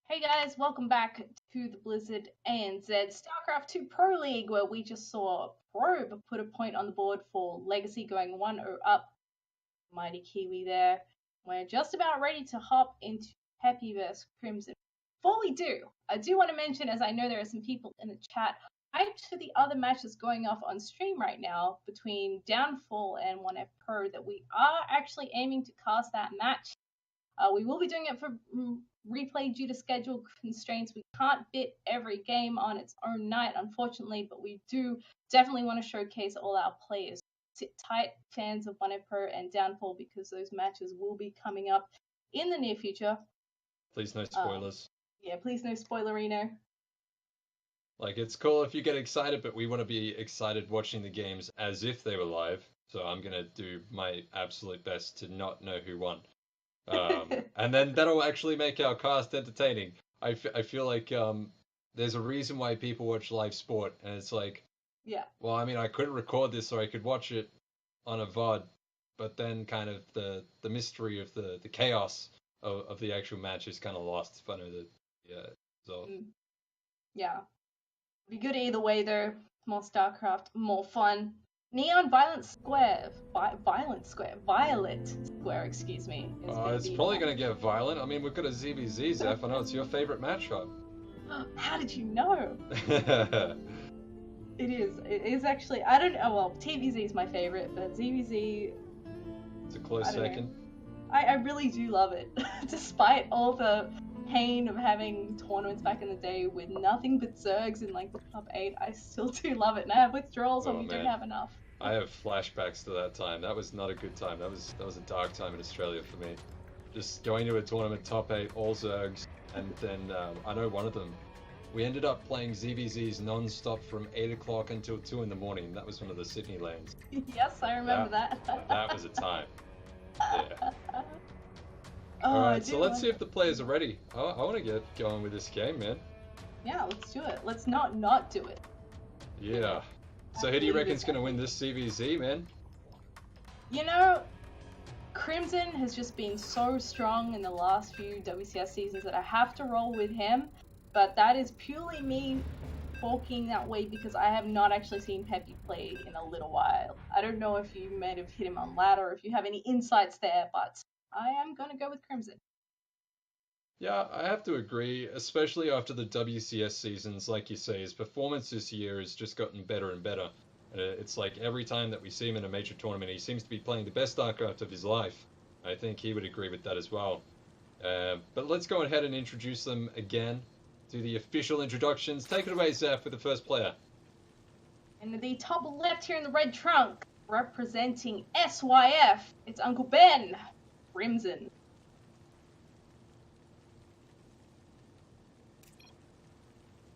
Hey guys, welcome back to the Blizzard ANZ StarCraft 2 Pro League, where we just saw Probe put a point on the board for Legacy going 1-0 up. Mighty Kiwi there. We're just about ready to hop into Peppy vs Crimson. Before we do, I do want to mention, as I know there are some people in the chat, hyped for the other matches going off on stream right now between Downfall and 1F Pro, that we are actually aiming to cast that match. We will be doing it for replay due to schedule constraints. We can't fit every game on its own night, unfortunately, but we do definitely want to showcase all our players. Sit tight, fans of 1F Pro and Downfall, because those matches will be coming up in the near future. Please no spoilers. Yeah, please no spoilerino. Like, it's cool if you get excited, but we want to be excited watching the games as if they were live. So I'm going to do my absolute best to not know who won. And then that'll actually make our cast entertaining. I feel like there's a reason why people watch live sport, and it's like, yeah. Well, I mean, I could record this or I could watch it on a VOD, but then kind of the mystery of the chaos of the actual match is kind of lost. If I know the result. Yeah. Be good either way though. More StarCraft, more fun. Neon Violet Square, excuse me. It's probably going to get violent. I mean, we've got a ZBZ, Zeph. I know it's your favorite matchup. How did you know? It is actually, I don't know, well, TVZ is my favorite, but ZBZ... It's a close second. I really do love it. Despite all the pain of having tournaments back in the day with nothing but Zergs in like the top 8, I still do love it, and I have withdrawals when we don't have enough. I have flashbacks to that time. That was not a good time. That was a dark time in Australia for me. Just going to a tournament, top 8, all Zergs, and then I know one of them, we ended up playing ZBZs non-stop from 8 o'clock until 2 in the morning. That was one of the Sydney lanes. Yes, I remember that. That was a time. Yeah. Alright, so let's see if the players are ready. I want to get going with this game, man. Yeah, let's do it. Let's not do it. Yeah. So who do you reckon's going to win this CVZ, man? You know, Crimson has just been so strong in the last few WCS seasons that I have to roll with him. But that is purely me talking that way because I have not actually seen Peppy play in a little while. I don't know if you might have hit him on ladder or if you have any insights there, but I am going to go with Crimson. Yeah, I have to agree, especially after the WCS seasons. Like you say, his performance this year has just gotten better and better. It's like every time that we see him in a major tournament, he seems to be playing the best StarCraft of his life. I think he would agree with that as well. But let's go ahead and introduce them again. Do the official introductions. Take it away, Zeph, with the first player. In the top left here in the red trunk, representing SYF, it's Uncle Ben, Crimson.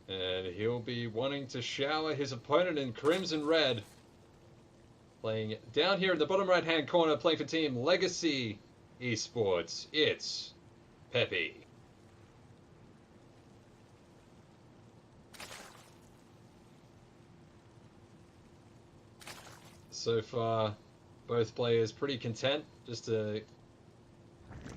And he'll be wanting to shower his opponent in Crimson Red. Playing down here in the bottom right-hand corner, playing for Team Legacy Esports, it's Peppy. So far, both players pretty content, just to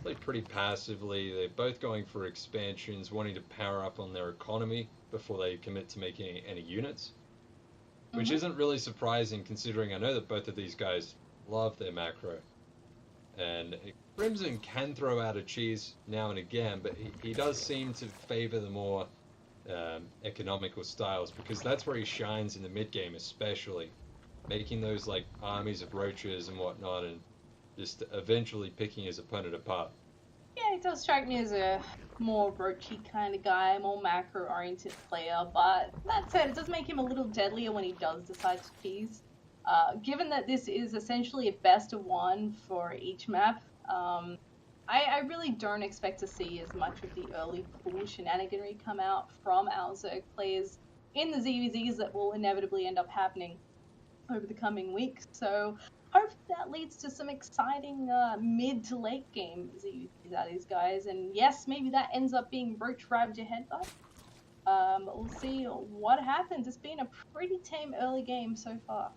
play pretty passively. They're both going for expansions, wanting to power up on their economy before they commit to making any units. Which isn't really surprising, considering I know that both of these guys love their macro. And Crimson can throw out a cheese now and again, but he does seem to favor the more economical styles, because that's where he shines in the mid-game especially. Making those like armies of roaches and whatnot, and just eventually picking his opponent apart. Yeah, he does strike me as a more roachy kind of guy, more macro-oriented player, but that said, it does make him a little deadlier when he does decide to cheese. Given that this is essentially a best of one for each map, I really don't expect to see as much of the early pool shenaniganry come out from our Zerg players in the ZVZs that will inevitably end up happening over the coming weeks. So hopefully that leads to some exciting mid to late game ZVZs out of these guys. And yes, maybe that ends up being Roach Ravager Headbutt. But we'll see what happens. It's been a pretty tame early game so far.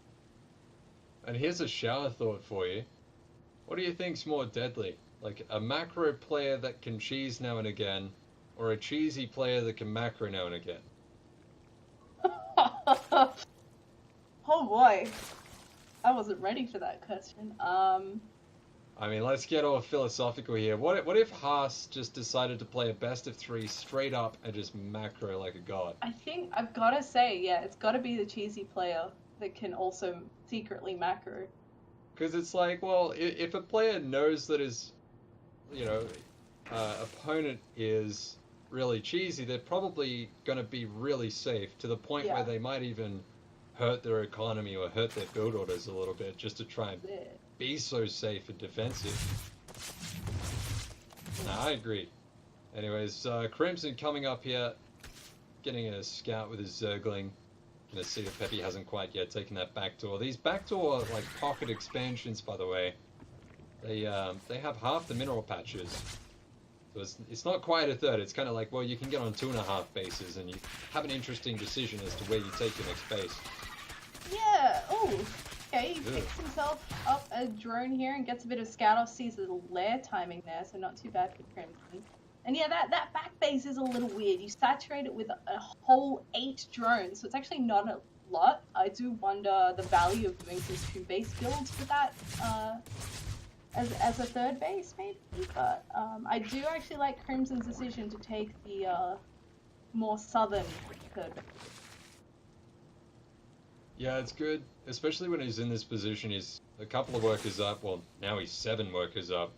And here's a shower thought for you. What do you think's more deadly? Like a macro player that can cheese now and again, or a cheesy player that can macro now and again? Oh boy, I wasn't ready for that question. I mean, let's get all philosophical here. What if Haas just decided to play a best of three straight up and just macro like a god? I think I've got to say, yeah, it's got to be the cheesy player that can also secretly macro. Because it's like, well, if a player knows that his, you know, opponent is really cheesy, they're probably going to be really safe to the point where Yeah. they might even hurt their economy or hurt their build orders a little bit just to try and Yeah. be so safe and defensive. Nah, I agree. Anyways, Crimson coming up here, getting a scout with his Zergling. Gonna see that Peppy hasn't quite yet taken that backdoor. These backdoor like pocket expansions, by the way, they have half the mineral patches. So it's not quite a third. It's kind of like, well, you can get on 2.5 bases, and you have an interesting decision as to where you take your next base. Yeah. Oh. Okay. He picks himself up a drone here and gets a bit of scout off. Sees the lair timing there, so not too bad for Crimson. And yeah, that back base is a little weird. You saturate it with a whole 8 drones, so it's actually not a lot. I do wonder the value of doing some 2 base builds with that as a third base, maybe. But I do actually like Crimson's decision to take the more southern third base. Yeah, it's good, especially when he's in this position. He's a couple of workers up. Well, now he's 7 workers up.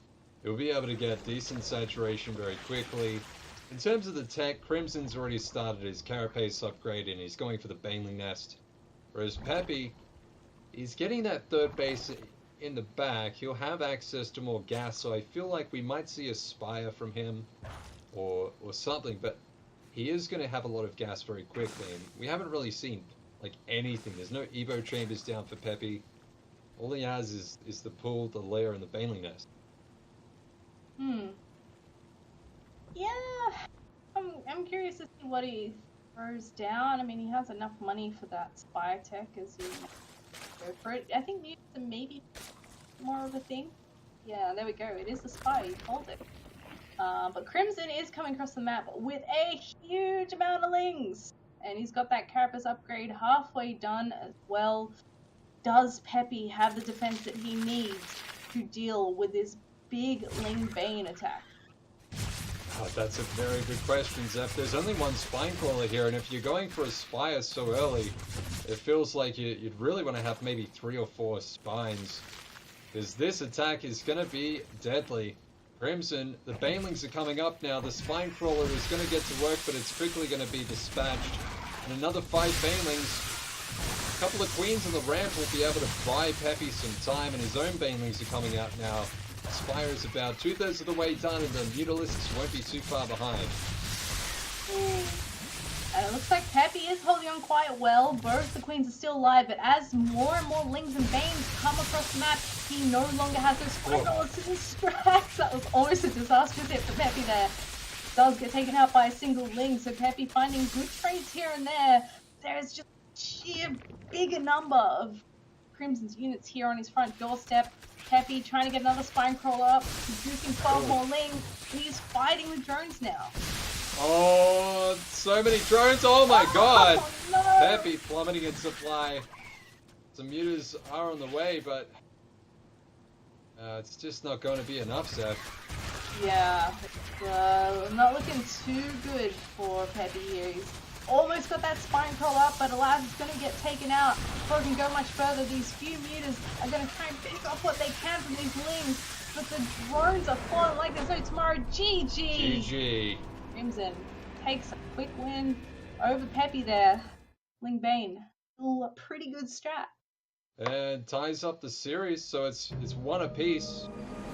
He'll be able to get decent saturation very quickly. In terms of the tech, Crimson's already started his carapace upgrade and he's going for the Baneling Nest. Whereas Peppy, he's getting that third base in the back. He'll have access to more gas, so I feel like we might see a Spire from him or something, but he is going to have a lot of gas very quickly, and we haven't really seen like anything. There's no Evo chambers down for Peppy. All he has is the pool, the lair, and the Baneling Nest. Yeah, I'm curious to see what he throws down. I mean, he has enough money for that Spire tech as you go for it. I think mutants are maybe more of a thing. Yeah, there we go. It is the Spire. You called it. But Crimson is coming across the map with a huge amount of lings. And he's got that Carapace upgrade halfway done as well. Does Peppy have the defense that he needs to deal with this big Ling Bane attack? Oh, that's a very good question, Zeph. There's only one Spinecrawler here, and if you're going for a Spire so early, it feels like you'd really want to have maybe 3 or 4 Spines. Because this attack is going to be deadly. Crimson, the Banelings are coming up now. The Spinecrawler is going to get to work, but it's quickly going to be dispatched. And another 5 Banelings. A couple of Queens on the ramp will be able to buy Peppy some time, and his own Banelings are coming out now. Spire is about 2/3 of the way done, and the Mutalisks won't be too far behind. And it looks like Peppy is holding on quite well. Both the Queens are still alive, but as more and more Lings and Banes come across the map, he no longer has those Spinecrawlers to distract. That was almost a disastrous hit for Peppy there. Does get taken out by a single Ling, so Peppy finding good trades here and there. There's just sheer bigger number of Crimson's units here on his front doorstep. Peppy trying to get another Spinecrawler up, producing 12 more Ling. He's fighting with drones now. Oh, so many drones! Oh my god! No. Peppy plummeting in supply. Some mutas are on the way, but it's just not going to be enough, Zeph. Yeah, it's not looking too good for Peppy here. He's almost got that Spinecrawler up, but alas, it's going to get taken out. Before it can go much further, these few mutas are going to try and pick up what they can from these Lings, but the drones are falling like there's no tomorrow. GG! GG. Crimson takes a quick win over Peppy there. Ling Bane, still a pretty good strat. And ties up the series, so it's 1 apiece.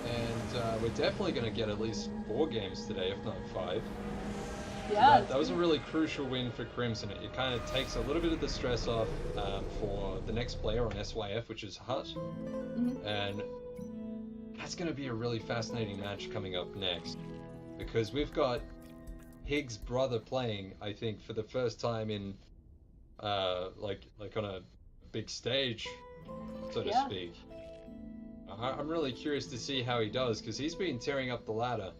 And we're definitely going to get at least 4 games today, if not 5. Yeah, That was a really crucial win for Crimson. It kind of takes a little bit of the stress off for the next player on SYF, which is Hut. Mm-hmm. And that's going to be a really fascinating match coming up next. Because we've got Higgs' brother playing, I think, for the first time in, like on a big stage, so to speak. I'm really curious to see how he does, because he's been tearing up the ladder.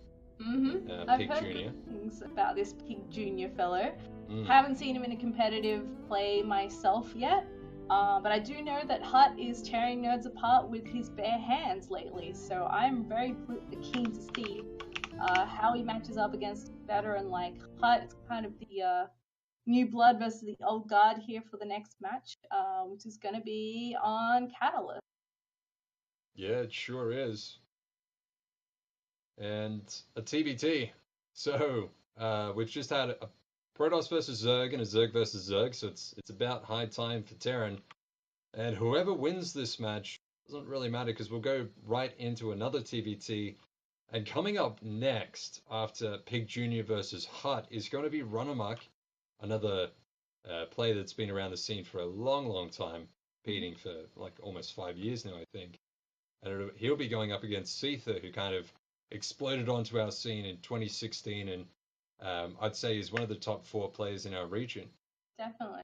I've Pig heard Jr. good things about this Pig Jr. fellow. Mm. Haven't seen him in a competitive play myself yet, but I do know that Hut is tearing nerds apart with his bare hands lately, so I'm very keen to see how he matches up against a veteran like Hut. It's kind of the new blood versus the old guard here for the next match, which is going to be on Catalyst. Yeah, it sure is. And a TBT. So, we've just had a Protoss versus Zerg and a Zerg versus Zerg, so it's about high time for Terran. And whoever wins this match doesn't really matter because we'll go right into another TBT. And coming up next, after Pig Jr. versus Hut, is going to be Run Amok, another player that's been around the scene for a long, long time, competing for like almost 5 years now, I think. And he'll be going up against Seether, who kind of exploded onto our scene in 2016, and I'd say is one of the top 4 players in our region. Definitely.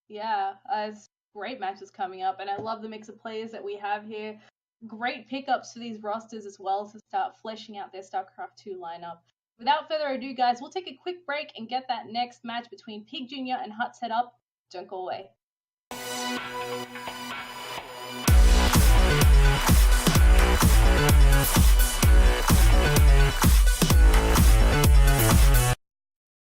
Yeah, it's great matches coming up, and I love the mix of players that we have here. Great pickups for these rosters as well to start fleshing out their StarCraft 2 lineup. Without further ado, guys, we'll take a quick break and get that next match between Pig Jr. and Hut set up. Don't go away.